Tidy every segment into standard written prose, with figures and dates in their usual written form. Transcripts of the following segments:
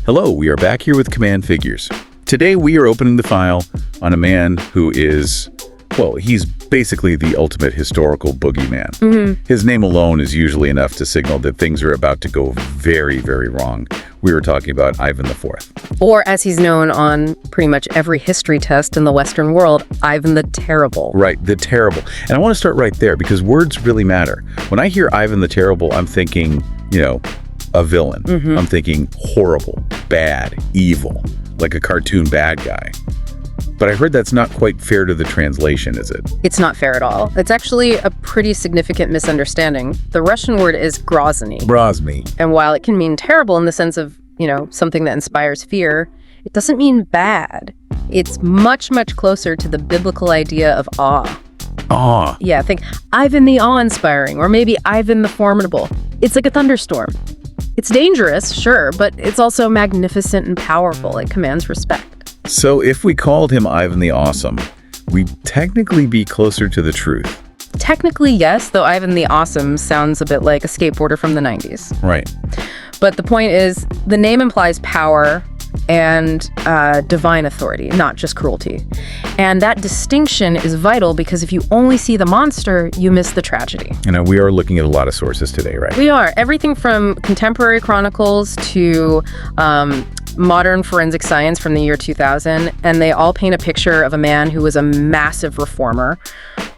Hello, we are back here with Command Figures. Today we are opening the file on a man who is, well, he's basically the ultimate historical boogeyman. His name alone is usually enough to signal that things are about to go very, very wrong. We were talking about Ivan IV. Or, as he's known on pretty much every history test in the Western world, Ivan the Terrible. Right, the Terrible. And I want to start right there because words really matter. When I hear Ivan the Terrible, I'm thinking, a villain. I'm thinking horrible, bad, evil, like a cartoon bad guy. But I heard that's not quite fair to the translation, is it? It's not fair at all. It's actually a pretty significant misunderstanding. The Russian word is grozny. Grozny. And while it can mean terrible in the sense of, something that inspires fear, it doesn't mean bad. It's much, much closer to the biblical idea of awe. Awe. Yeah, think Ivan the awe-inspiring, or maybe Ivan the formidable. It's like a thunderstorm. It's dangerous, sure, but it's also magnificent and powerful. It commands respect. So if we called him Ivan the Awesome, we'd technically be closer to the truth. Technically, yes, though Ivan the Awesome sounds a bit like a skateboarder from the 90s. Right. But the point is, the name implies power and divine authority, not just cruelty. And that distinction is vital because if you only see the monster, you miss the tragedy. We are looking at a lot of sources today, right? We are. Everything from contemporary chronicles to modern forensic science from the year 2000, and they all paint a picture of a man who was a massive reformer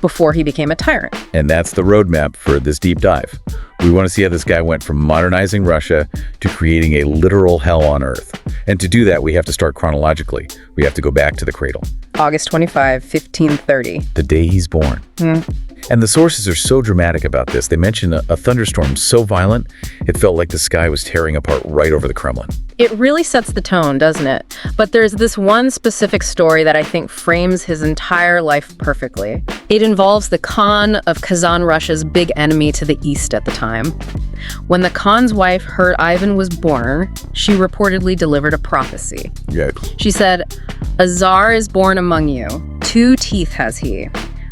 before he became a tyrant. And that's the roadmap for this deep dive. We want to see how this guy went from modernizing Russia to creating a literal hell on earth. And to do that, we have to start chronologically. We have to go back to the cradle. August 25, 1530. The day he's born. And the sources are so dramatic about this. They mention a thunderstorm so violent, it felt like the sky was tearing apart right over the Kremlin. It really sets the tone, doesn't it? But there's this one specific story that I think frames his entire life perfectly. It involves the Khan of Kazan, Russia's big enemy to the east at the time. When the Khan's wife heard Ivan was born, she reportedly delivered a prophecy. Yeah. She said, "A Tsar is born among you. 2 teeth has he.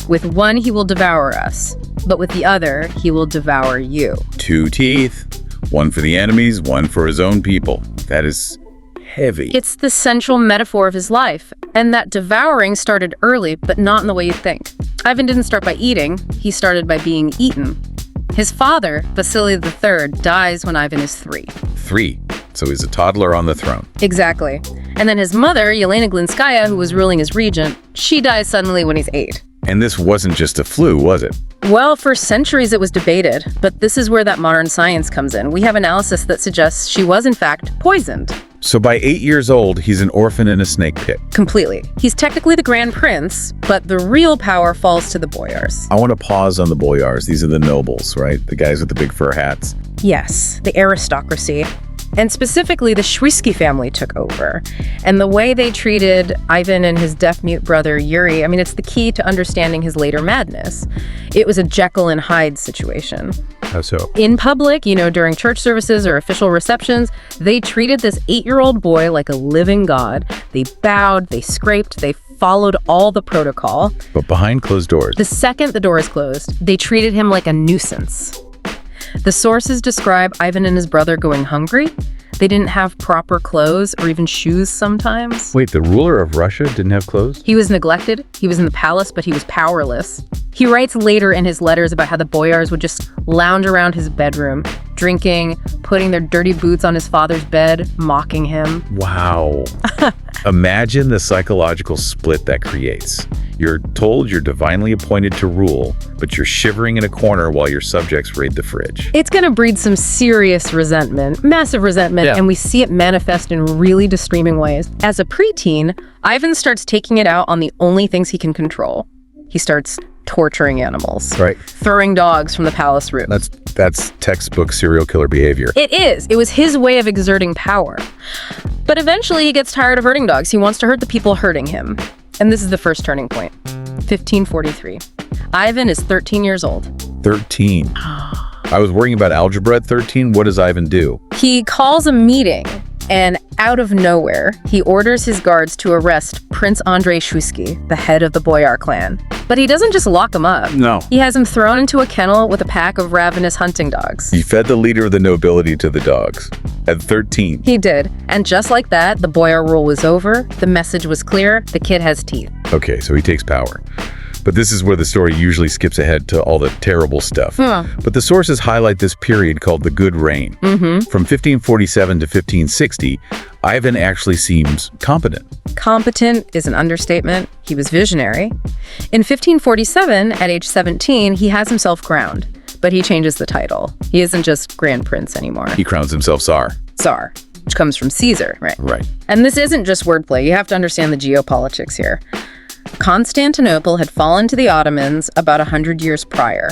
With one he will devour us, but with the other he will devour you." 2 teeth. One for the enemies, one for his own people. That is heavy. It's the central metaphor of his life, and that devouring started early, but not in the way you think. Ivan didn't start by eating, he started by being eaten. His father, Vasily III, dies when Ivan is 3. 3. So he's a toddler on the throne. Exactly. And then his mother, Yelena Glinskaya, who was ruling as regent, she dies suddenly when he's 8. And this wasn't just a flu, was it? Well, for centuries it was debated, but this is where that modern science comes in. We have analysis that suggests she was, in fact, poisoned. So by 8 years old, he's an orphan in a snake pit. Completely. He's technically the grand prince, but the real power falls to the boyars. I want to pause on the boyars. These are the nobles, right? The guys with the big fur hats. Yes, the aristocracy. And specifically, the Shwisky family took over. And the way they treated Ivan and his deaf-mute brother Yuri, it's the key to understanding his later madness. It was a Jekyll and Hyde situation. How so? In public, during church services or official receptions, they treated this 8-year-old boy like a living god. They bowed, they scraped, they followed all the protocol. But behind closed doors. The second the door is closed, they treated him like a nuisance. The sources describe Ivan and his brother going hungry. They didn't have proper clothes or even shoes sometimes. Wait, the ruler of Russia didn't have clothes? He was neglected. He was in the palace, but he was powerless. He writes later in his letters about how the boyars would just lounge around his bedroom, drinking, putting their dirty boots on his father's bed, mocking him. Wow. Imagine the psychological split that creates. You're told you're divinely appointed to rule, but you're shivering in a corner while your subjects raid the fridge. It's going to breed some serious resentment, massive resentment, and we see it manifest in really disturbing ways. As a preteen, Ivan starts taking it out on the only things he can control. He starts torturing animals, right? Throwing dogs from the palace roof. That's textbook serial killer behavior. It is. It was his way of exerting power. But eventually he gets tired of hurting dogs. He wants to hurt the people hurting him. And this is the first turning point. 1543. Ivan is 13 years old. 13. I was worrying about algebra at 13. What does Ivan do? He calls a meeting, and out of nowhere, he orders his guards to arrest Prince Andrei Shwisky, the head of the Boyar clan. But he doesn't just lock him up. No. He has him thrown into a kennel with a pack of ravenous hunting dogs. He fed the leader of the nobility to the dogs at 13. He did. And just like that, the boyar rule was over. The message was clear. The kid has teeth. Okay, so he takes power. But this is where the story usually skips ahead to all the terrible stuff. But the sources highlight this period called the Good Reign. From 1547 to 1560, Ivan actually seems competent. Competent is an understatement. He was visionary. In 1547, at age 17, he has himself crowned. But he changes the title. He isn't just Grand Prince anymore. He crowns himself Tsar. Tsar, which comes from Caesar, right? Right. And this isn't just wordplay. You have to understand the geopolitics here. Constantinople had fallen to the Ottomans about 100 years prior.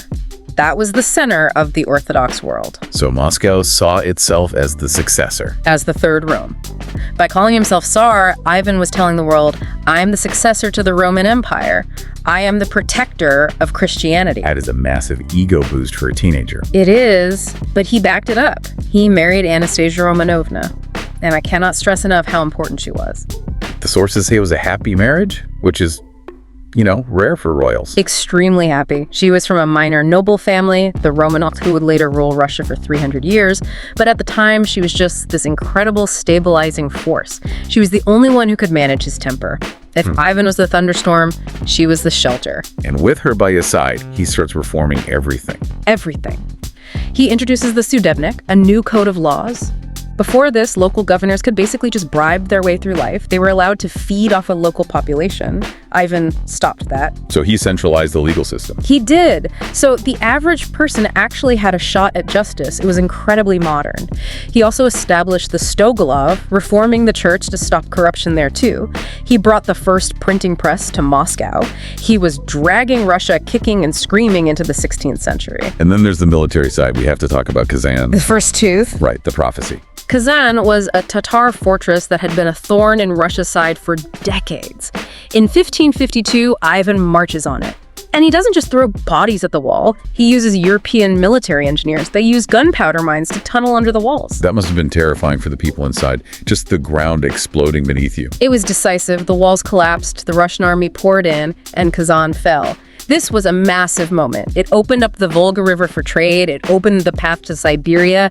That was the center of the Orthodox world. So Moscow saw itself as the successor. As the Third Rome. By calling himself Tsar, Ivan was telling the world, I'm the successor to the Roman Empire. I am the protector of Christianity. That is a massive ego boost for a teenager. It is, but he backed it up. He married Anastasia Romanovna. And I cannot stress enough how important she was. The sources say it was a happy marriage, which is, rare for royals. Extremely happy. She was from a minor noble family, the Romanovs, who would later rule Russia for 300 years. But at the time, she was just this incredible stabilizing force. She was the only one who could manage his temper. If Ivan was the thunderstorm, she was the shelter. And with her by his side, he starts reforming everything. Everything. He introduces the Sudebnik, a new code of laws. Before this, local governors could basically just bribe their way through life. They were allowed to feed off a local population. Ivan stopped that. So he centralized the legal system. He did. So the average person actually had a shot at justice. It was incredibly modern. He also established the Stogolov, reforming the church to stop corruption there too. He brought the first printing press to Moscow. He was dragging Russia kicking and screaming into the 16th century. And then there's the military side. We have to talk about Kazan. The first tooth. Right, the prophecy. Kazan was a Tatar fortress that had been a thorn in Russia's side for decades. In 1552, Ivan marches on it. And he doesn't just throw bodies at the wall. He uses European military engineers. They use gunpowder mines to tunnel under the walls. That must have been terrifying for the people inside, just the ground exploding beneath you. It was decisive. The walls collapsed, the Russian army poured in, and Kazan fell. This was a massive moment. It opened up the Volga River for trade. It opened the path to Siberia.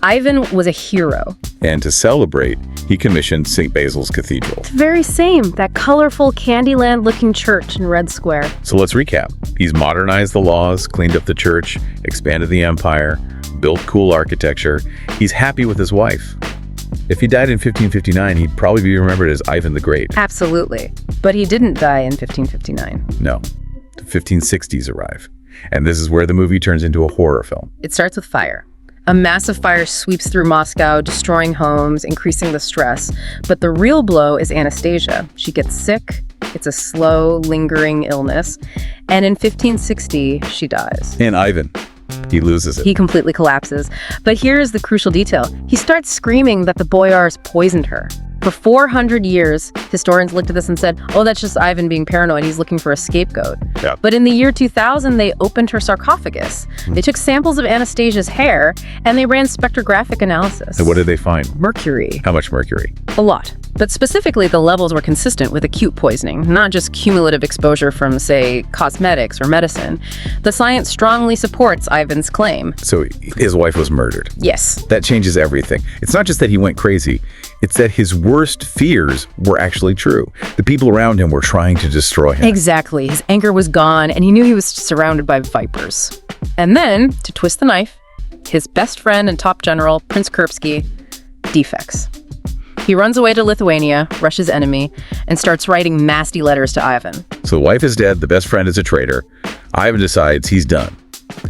Ivan was a hero. And to celebrate, he commissioned St. Basil's Cathedral. The very same, that colorful Candyland-looking church in Red Square. So let's recap. He's modernized the laws, cleaned up the church, expanded the empire, built cool architecture. He's happy with his wife. If he died in 1559, he'd probably be remembered as Ivan the Great. Absolutely. But he didn't die in 1559. No. The 1560s arrive. And this is where the movie turns into a horror film. It starts with fire. A massive fire sweeps through Moscow, destroying homes, increasing the stress. But the real blow is Anastasia. She gets sick. It's a slow, lingering illness. And in 1560, she dies. And Ivan, he loses it. He completely collapses. But here's the crucial detail. He starts screaming that the boyars poisoned her. For 400 years, historians looked at this and said, oh, that's just Ivan being paranoid. He's looking for a scapegoat. Yeah. But in the year 2000, they opened her sarcophagus. They took samples of Anastasia's hair, and they ran spectrographic analysis. And what did they find? Mercury. How much mercury? A lot. But specifically, the levels were consistent with acute poisoning, not just cumulative exposure from, say, cosmetics or medicine. The science strongly supports Ivan's claim. So his wife was murdered. Yes. That changes everything. It's not just that he went crazy. It's that his worst fears were actually true. The people around him were trying to destroy him. Exactly. His anger was gone, and he knew he was surrounded by vipers. And then, to twist the knife, his best friend and top general, Prince Kurbsky, defects. He runs away to Lithuania, Russia's enemy, and starts writing nasty letters to Ivan. So the wife is dead, the best friend is a traitor. Ivan decides he's done.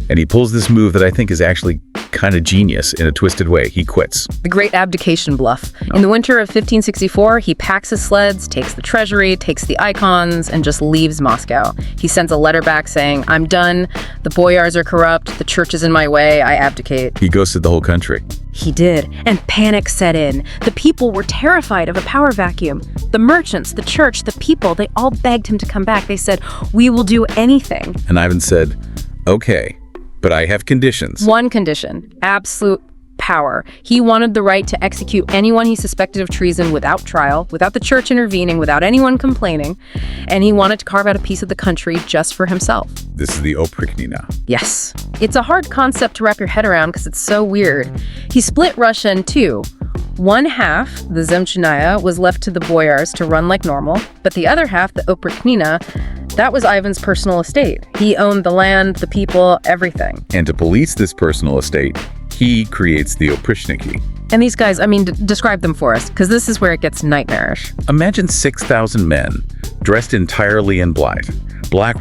And he pulls this move that I think is actually kind of genius in a twisted way. He quits. The great abdication bluff. In the winter of 1564, he packs his sleds, takes the treasury, takes the icons, and just leaves Moscow. He sends a letter back saying, I'm done, the boyars are corrupt, the church is in my way, I abdicate. He ghosted the whole country. He did, and panic set in. The people were terrified of a power vacuum. The merchants, the church, the people, they all begged him to come back. They said, we will do anything. And Ivan said, okay, but I have conditions. One condition, absolute power. He wanted the right to execute anyone he suspected of treason without trial, without the church intervening, without anyone complaining, and he wanted to carve out a piece of the country just for himself. This is the Oprichnina. Yes. It's a hard concept to wrap your head around because it's so weird. He split Russia in two. One half, the Zemchynaya, was left to the boyars to run like normal, but the other half, the Oprichnina, that was Ivan's personal estate. He owned the land, the people, everything. And to police this personal estate, he creates the Oprichniki. And these guys, describe them for us, because this is where it gets nightmarish. Imagine 6,000 men, dressed entirely in black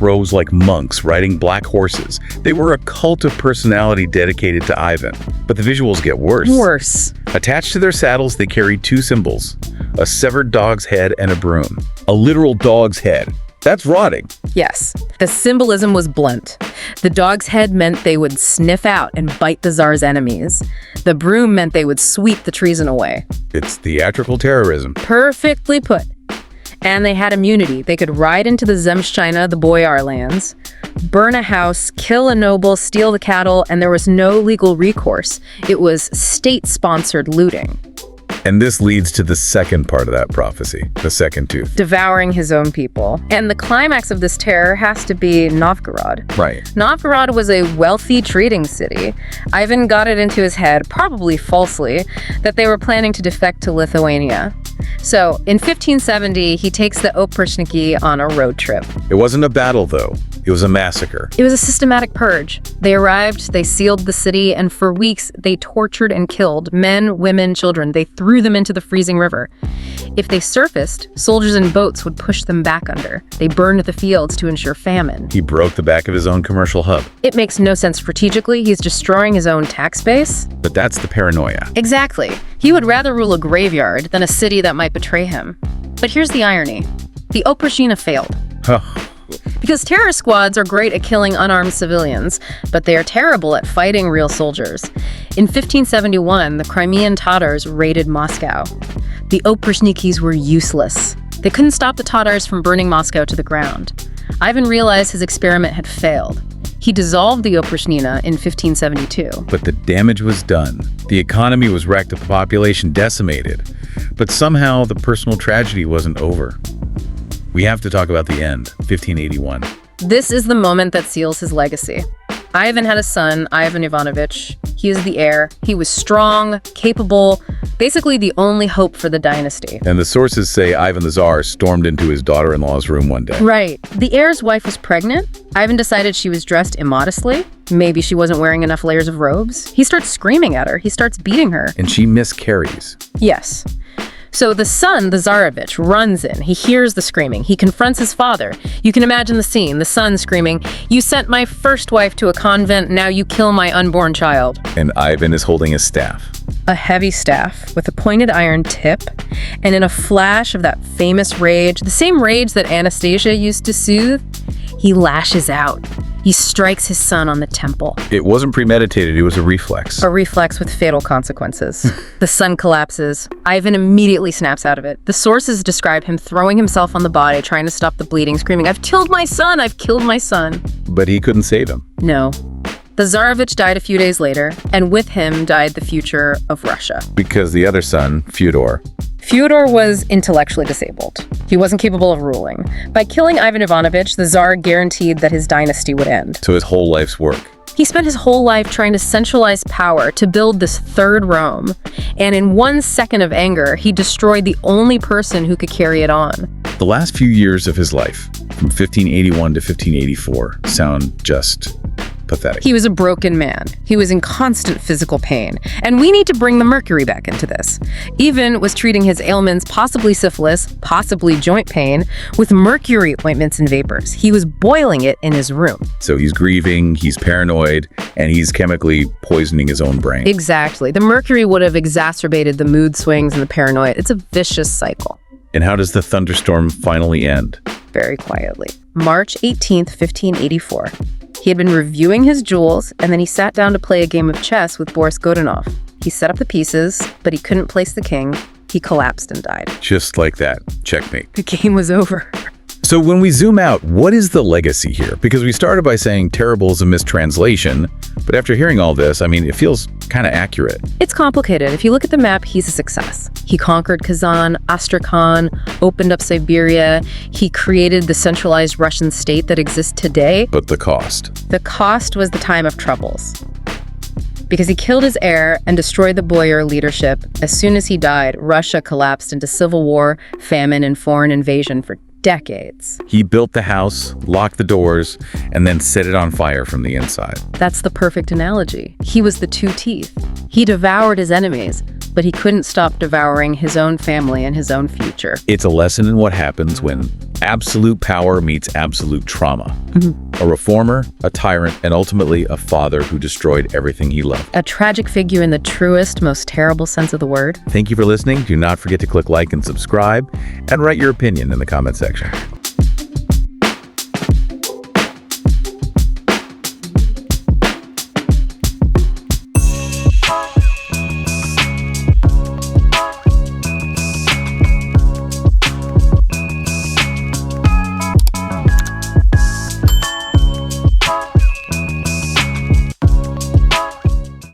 robes like monks riding black horses. They were a cult of personality dedicated to Ivan. But the visuals get worse. Worse. Attached to their saddles, they carried two symbols, a severed dog's head and a broom. A literal dog's head. That's rotting. Yes. The symbolism was blunt. The dog's head meant they would sniff out and bite the Tsar's enemies. The broom meant they would sweep the treason away. It's theatrical terrorism. Perfectly put. And they had immunity. They could ride into the Zemshchina, the boyar lands, burn a house, kill a noble, steal the cattle, and there was no legal recourse. It was state-sponsored looting. And this leads to the second part of that prophecy, the second tooth. Devouring his own people. And the climax of this terror has to be Novgorod. Right. Novgorod was a wealthy trading city. Ivan got it into his head, probably falsely, that they were planning to defect to Lithuania. So, in 1570, he takes the Oprichniki on a road trip. It wasn't a battle, though. It was a massacre. It was a systematic purge. They arrived, they sealed the city, and for weeks, they tortured and killed men, women, children. They threw them into the freezing river. If they surfaced, soldiers in boats would push them back under. They burned the fields to ensure famine. He broke the back of his own commercial hub. It makes no sense strategically. He's destroying his own tax base. But that's the paranoia. Exactly. He would rather rule a graveyard than a city that might betray him. But here's the irony. The Oprichnina failed. Because terror squads are great at killing unarmed civilians, but they are terrible at fighting real soldiers. In 1571, the Crimean Tatars raided Moscow. The Oprichnikis were useless. They couldn't stop the Tatars from burning Moscow to the ground. Ivan realized his experiment had failed. He dissolved the Oprichnina in 1572. But the damage was done. The economy was wrecked, the population decimated. But somehow the personal tragedy wasn't over. We have to talk about the end, 1581. This is the moment that seals his legacy. Ivan had a son, Ivan Ivanovich. He is the heir. He was strong, capable, basically the only hope for the dynasty. And the sources say Ivan the Tsar stormed into his daughter-in-law's room one day. Right. The heir's wife was pregnant. Ivan decided she was dressed immodestly. Maybe she wasn't wearing enough layers of robes. He starts screaming at her. He starts beating her. And she miscarries. Yes. So the son, the Tsarevich, runs in. He hears the screaming. He confronts his father. You can imagine the scene. The son screaming, "You sent my first wife to a convent, now you kill my unborn child." And Ivan is holding a staff. A heavy staff with a pointed iron tip. And in a flash of that famous rage, the same rage that Anastasia used to soothe, he lashes out. He strikes his son on the temple. It wasn't premeditated, it was a reflex. A reflex with fatal consequences. The son collapses. Ivan immediately snaps out of it. The sources describe him throwing himself on the body, trying to stop the bleeding, screaming, "I've killed my son! I've killed my son!" But he couldn't save him. No. The Tsarevich died a few days later, and with him died the future of Russia. Because the other son, Fyodor was intellectually disabled. He wasn't capable of ruling. By killing Ivan Ivanovich, the Tsar guaranteed that his dynasty would end. to his whole life's work. He spent his whole life trying to centralize power to build this third Rome, and in 1 second of anger, he destroyed the only person who could carry it on. The last few years of his life, from 1581 to 1584, sound just pathetic. He was a broken man. He was in constant physical pain. And we need to bring the mercury back into this. Ivan was treating his ailments, possibly syphilis, possibly joint pain, with mercury ointments and vapors. He was boiling it in his room. So he's grieving, he's paranoid, and he's chemically poisoning his own brain. Exactly. The mercury would have exacerbated the mood swings and the paranoia. It's a vicious cycle. And how does the thunderstorm finally end? Very quietly. March 18th, 1584. He had been reviewing his jewels, and then he sat down to play a game of chess with Boris Godunov. He set up the pieces, but he couldn't place the king. He collapsed and died. Just like that. Checkmate. The game was over. So when we zoom out, what is the legacy here? Because we started by saying terrible is a mistranslation, but after hearing all this, I mean, it feels kind of accurate. It's complicated. If you look at the map, he's a success. He conquered Kazan, Astrakhan, opened up Siberia. He created the centralized Russian state that exists today. But the cost? The cost was the time of troubles. Because he killed his heir and destroyed the boyar leadership. As soon as he died, Russia collapsed into civil war, famine, and foreign invasion for decades. He built the house, locked the doors, and then set it on fire from the inside. That's the perfect analogy. He was the two teeth. He devoured his enemies, but he couldn't stop devouring his own family and his own future. It's a lesson in what happens when absolute power meets absolute trauma. A reformer, a tyrant, and ultimately a father who destroyed everything he loved. A tragic figure in the truest, most terrible sense of the word. Thank you for listening. Do not forget to click like and subscribe, and write your opinion in the comment section.